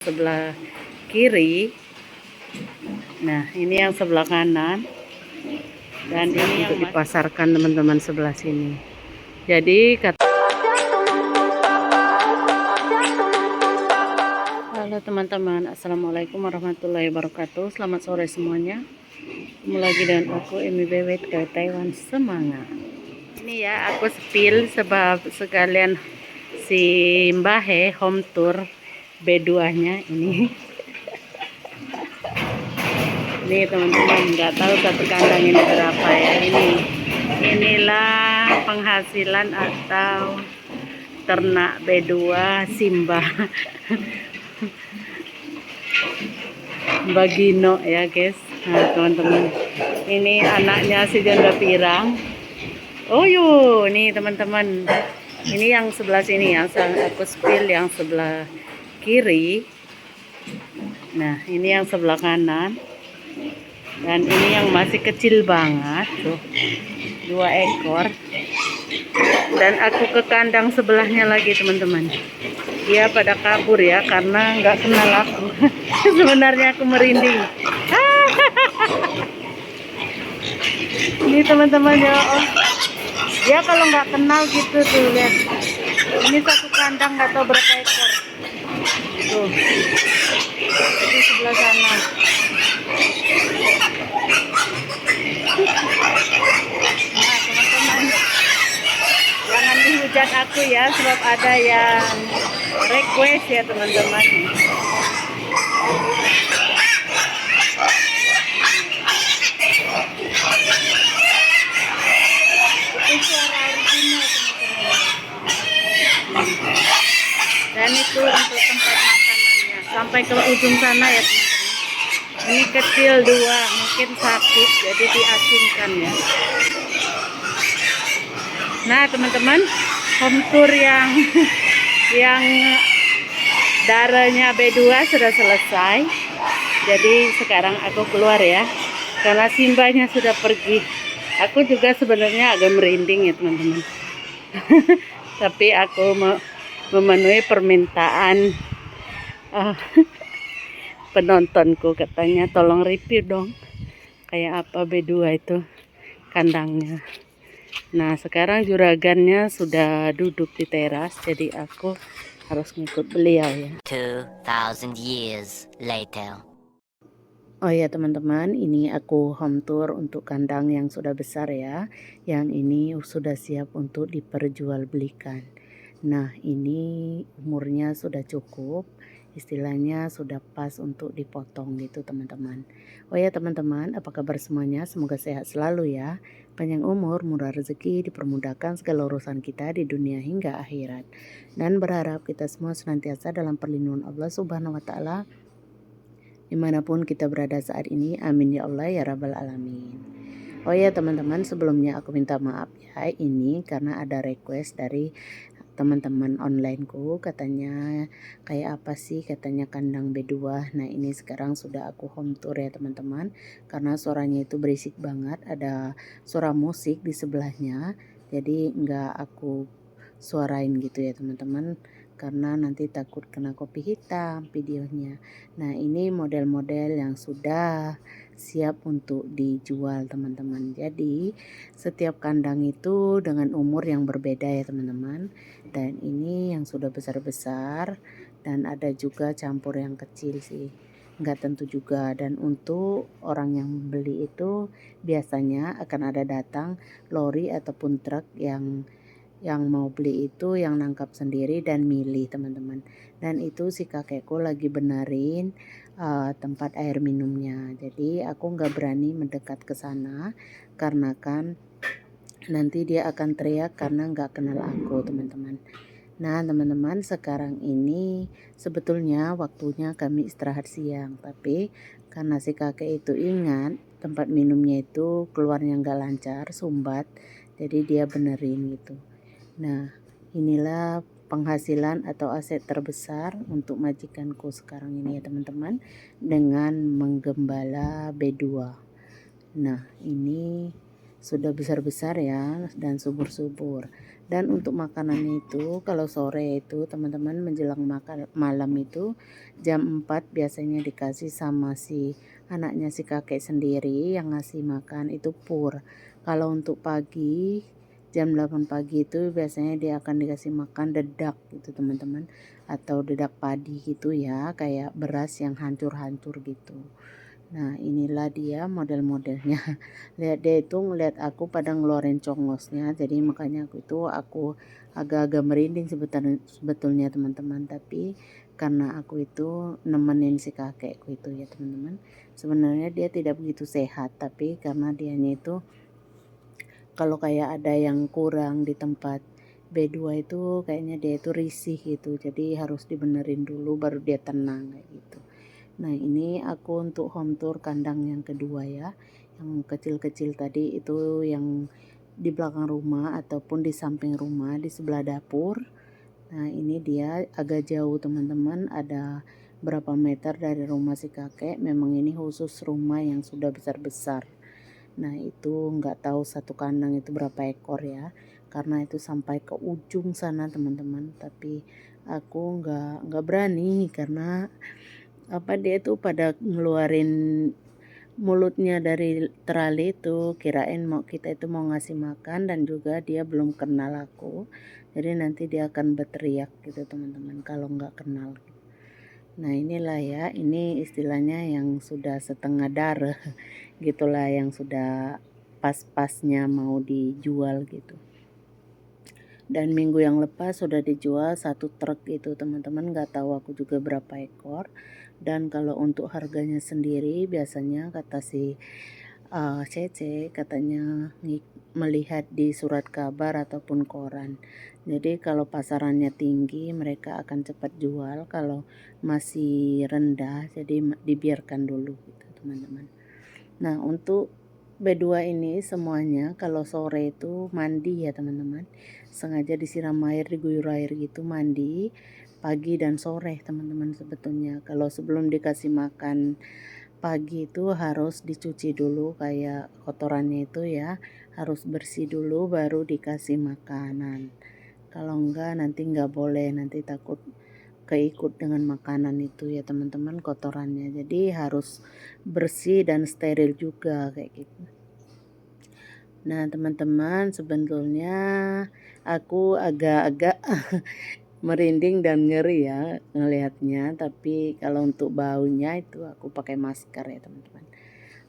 sebelah kiri. Nah, ini yang sebelah kanan. Dan ini yang dipasarkan teman-teman sebelah sini. Jadi halo teman-teman, assalamualaikum warahmatullahi wabarakatuh. Selamat sore semuanya. Ketemu lagi dengan aku Emi Bebet ke Taiwan. Semangat. Ini ya aku spill sebab sekalian si Mbahe home tour B2-nya ini. Nih teman-teman, nggak tahu satu kandang ini berapa ya. Inilah penghasilan atau ternak B2 Simba Bagino ya guys. Nah teman-teman, ini anaknya si janda pirang. Oh yuk, nih teman-teman, ini yang sebelah sini yang aku spill yang sebelah kiri. Nah ini yang sebelah kanan. Dan ini yang masih kecil banget tuh, 2 ekor. Dan aku ke kandang sebelahnya lagi teman-teman. Dia pada kabur ya karena nggak kenal aku. Sebenarnya aku merinding. Ini teman-teman ya, oh. Dia kalau nggak kenal gitu tuh lihat. Ini satu kandang nggak tahu berapa ekor. Tuh. Di sebelah sana. Nah teman-teman, jangan dihujat aku ya, sebab ada yang request ya teman-teman. Itu suara original teman-teman. Dan itu untuk tempat makanannya sampai ke ujung sana ya teman-teman. Ini kecil 2, mungkin sakit jadi diasinkan ya. Nah teman-teman, home tour yang darahnya B2 sudah selesai. Jadi sekarang aku keluar ya, karena Simbanya sudah pergi. Aku juga sebenarnya agak merinding ya teman-teman. Tapi aku memenuhi permintaan penontonku, katanya tolong review dong kayak apa B2 itu kandangnya. Nah sekarang juragannya sudah duduk di teras, jadi aku harus ngikut beliau ya. 2000 years later. Oh ya teman-teman, ini aku home tour untuk kandang yang sudah besar ya. Yang ini sudah siap untuk diperjualbelikan. Nah ini umurnya sudah cukup, istilahnya sudah pas untuk dipotong gitu teman-teman. Oh ya teman-teman, apa kabar semuanya? Semoga sehat selalu ya. Panjang umur, murah rezeki, dipermudahkan segala urusan kita di dunia hingga akhirat. Dan berharap kita semua senantiasa dalam perlindungan Allah Subhanahu wa Ta'ala dimanapun kita berada saat ini. Amin ya Allah ya Rabbal Alamin. Oh ya teman-teman, sebelumnya aku minta maaf ya, ini karena ada request dari teman-teman onlineku, katanya kayak apa sih katanya kandang B2. Nah ini sekarang sudah aku home tour ya teman-teman, karena suaranya itu berisik banget, ada suara musik di sebelahnya, jadi nggak aku suarain gitu ya teman-teman, karena nanti takut kena kopi hitam videonya. Nah ini model-model yang sudah siap untuk dijual teman-teman. Jadi setiap kandang itu dengan umur yang berbeda ya teman-teman. Dan ini yang sudah besar-besar dan ada juga campur yang kecil sih, nggak tentu juga. Dan untuk orang yang beli itu biasanya akan ada datang lori ataupun truk yang mau beli itu yang nangkap sendiri dan milih teman-teman. Dan itu si kakekku lagi benerin tempat air minumnya, jadi aku nggak berani mendekat ke sana karena kan nanti dia akan teriak karena nggak kenal aku teman-teman. Nah teman-teman, sekarang ini sebetulnya waktunya kami istirahat siang, tapi karena si kakek itu ingat tempat minumnya itu keluarnya nggak lancar, sumbat, jadi dia benerin gitu. Nah inilah penghasilan atau aset terbesar untuk majikanku sekarang ini ya teman-teman, dengan menggembala B2. Nah ini sudah besar-besar ya dan subur-subur. Dan untuk makanannya itu kalau sore itu teman-teman menjelang makan malam itu jam 4 biasanya dikasih sama si anaknya si kakek sendiri yang ngasih makan itu pur. Kalau untuk pagi jam 8 pagi itu biasanya dia akan dikasih makan dedak gitu teman-teman, atau dedak padi gitu ya, kayak beras yang hancur-hancur gitu. Nah inilah dia model-modelnya. Lihat dia itu ngeliat aku pada ngeluarin congosnya, jadi makanya aku agak-agak merinding sebetulnya teman-teman. Tapi karena aku itu nemenin si kakekku itu ya teman-teman, sebenarnya dia tidak begitu sehat, tapi karena dianya itu kalau kayak ada yang kurang di tempat B2 itu kayaknya dia itu risih gitu, jadi harus dibenerin dulu baru dia tenang kayak gitu. Nah ini aku untuk home tour kandang yang kedua ya, yang kecil-kecil tadi itu yang di belakang rumah ataupun di samping rumah di sebelah dapur. Nah ini dia agak jauh teman-teman, ada berapa meter dari rumah si kakek. Memang ini khusus rumah yang sudah besar-besar. Nah itu nggak tahu satu kandang itu berapa ekor ya, karena itu sampai ke ujung sana teman-teman. Tapi aku nggak berani karena apa dia tuh pada ngeluarin mulutnya dari terali itu, kirain kita itu mau ngasih makan, dan juga dia belum kenal aku, jadi nanti dia akan berteriak gitu teman-teman kalau nggak kenal. Nah inilah ya, ini istilahnya yang sudah setengah darah gitulah, yang sudah pas-pasnya mau dijual gitu. Dan minggu yang lepas sudah dijual satu truk itu teman-teman, nggak tahu aku juga berapa ekor. Dan kalau untuk harganya sendiri biasanya kata si Cece katanya melihat di surat kabar ataupun koran. Jadi kalau pasarannya tinggi mereka akan cepat jual, kalau masih rendah jadi dibiarkan dulu gitu teman-teman. Nah untuk B2 ini semuanya kalau sore itu mandi ya teman-teman, sengaja disiram air, diguyur air gitu, mandi pagi dan sore teman-teman. Sebetulnya kalau sebelum dikasih makan pagi itu harus dicuci dulu, kayak kotorannya itu ya harus bersih dulu baru dikasih makanan. Kalau enggak nanti enggak boleh, nanti takut keikut dengan makanan itu ya teman-teman kotorannya, jadi harus bersih dan steril juga kayak gitu. Nah teman-teman sebetulnya aku agak-agak merinding dan ngeri ya ngelihatnya, tapi kalau untuk baunya itu aku pakai masker ya teman-teman.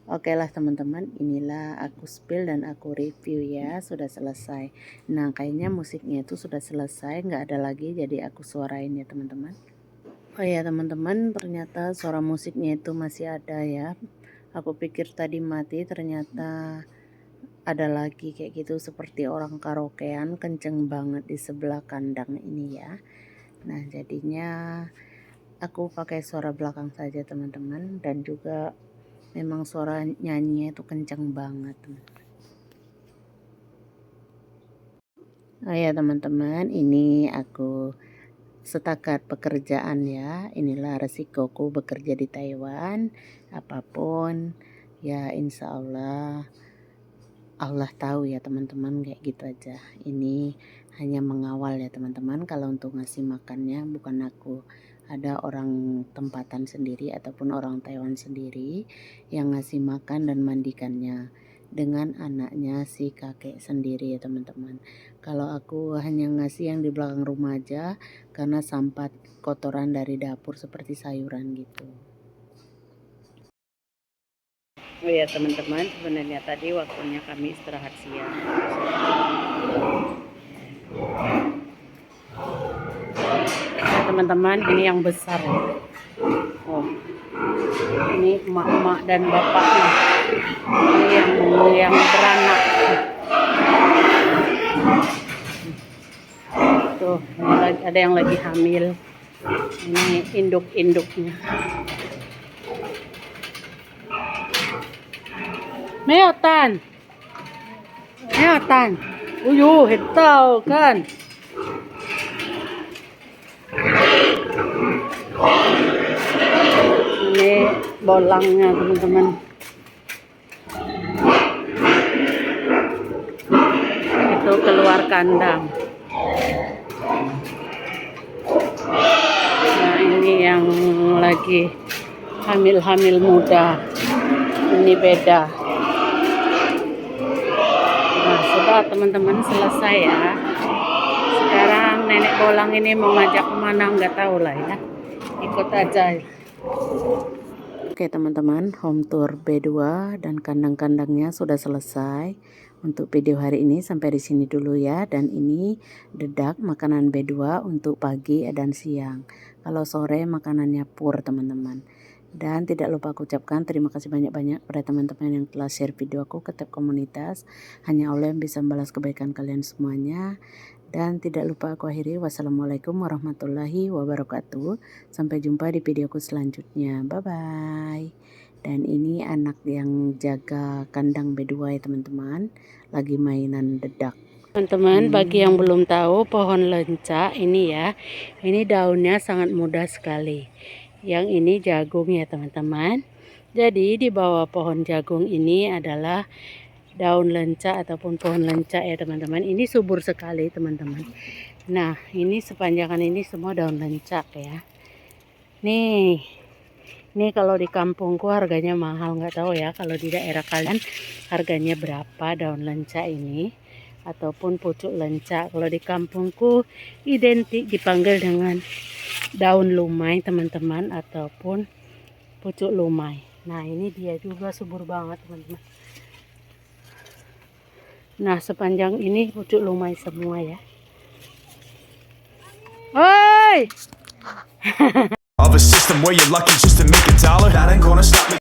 Oke lah teman-teman, inilah aku spill dan aku review ya, sudah selesai. Nah kayaknya musiknya itu sudah selesai, nggak ada lagi, jadi aku suarain ya teman-teman. Oh ya teman-teman, ternyata suara musiknya itu masih ada ya. Aku pikir tadi mati, ternyata ada lagi kayak gitu, seperti orang karaokean kenceng banget di sebelah kandang ini ya. Nah jadinya aku pakai suara belakang saja teman-teman, dan juga memang suara nyanyinya itu kencang banget. Oh ya teman-teman, ini aku setakat pekerjaan ya. Inilah resikoku bekerja di Taiwan. Apapun ya insya Allah tahu ya teman-teman, kayak gitu aja. Ini hanya mengawal ya teman-teman. Kalau untuk ngasih makannya bukan aku, ada orang tempatan sendiri ataupun orang Taiwan sendiri yang ngasih makan dan mandikannya dengan anaknya si kakek sendiri ya teman-teman. Kalau aku hanya ngasih yang di belakang rumah aja, karena sampah kotoran dari dapur seperti sayuran gitu. Oh ya teman-teman, sebenarnya tadi waktunya kami istirahat siang. Nah, teman-teman, ini yang besar. Oh, ini emak-emak dan bapaknya. Ini yang beranak. Tuh, ada yang lagi hamil. Ini induk-induknya. Meotan. Uyu, hitau kan. Ini bolangnya teman-teman. Itu keluar kandang. Nah, ini yang lagi hamil-hamil muda. Ini beda. Nah, sudah teman-teman selesai ya. Sekarang nenek Bolang ini mau ngajak kemana nggak tahu lah ya. Ikut aja. Oke teman-teman, home tour B2 dan kandang-kandangnya sudah selesai. Untuk video hari ini sampai di sini dulu ya. Dan ini dedak makanan B2 untuk pagi dan siang. Kalau sore makanannya pur teman-teman. Dan tidak lupa aku ucapkan terima kasih banyak-banyak pada teman-teman yang telah share video aku ke tab komunitas. Hanya Allah yang bisa membalas kebaikan kalian semuanya. Dan tidak lupa aku akhiri. Wassalamualaikum warahmatullahi wabarakatuh. Sampai jumpa di videoku selanjutnya. Bye-bye. Dan ini anak yang jaga kandang B2 ya teman-teman. Lagi mainan dedak. Teman-teman, bagi yang belum tahu pohon lenca ini ya. Ini daunnya sangat mudah sekali. Yang ini jagung ya teman-teman. Jadi di bawah pohon jagung ini adalah daun lenca ataupun pohon lenca ya teman-teman. Ini subur sekali teman-teman. Nah, ini sepanjangan ini semua daun lencak ya. Nih, ini kalau di kampungku harganya mahal, nggak tahu ya kalau di daerah kalian harganya berapa daun lenca ini ataupun pucuk lenca. Kalau di kampungku identik dipanggil dengan daun lumai teman-teman ataupun pucuk lumai. Nah, ini dia juga subur banget teman-teman. Nah, sepanjang ini pucuk lumai semua ya. Oi! Of a system where you're lucky just to make $1, that ain't gonna stop me.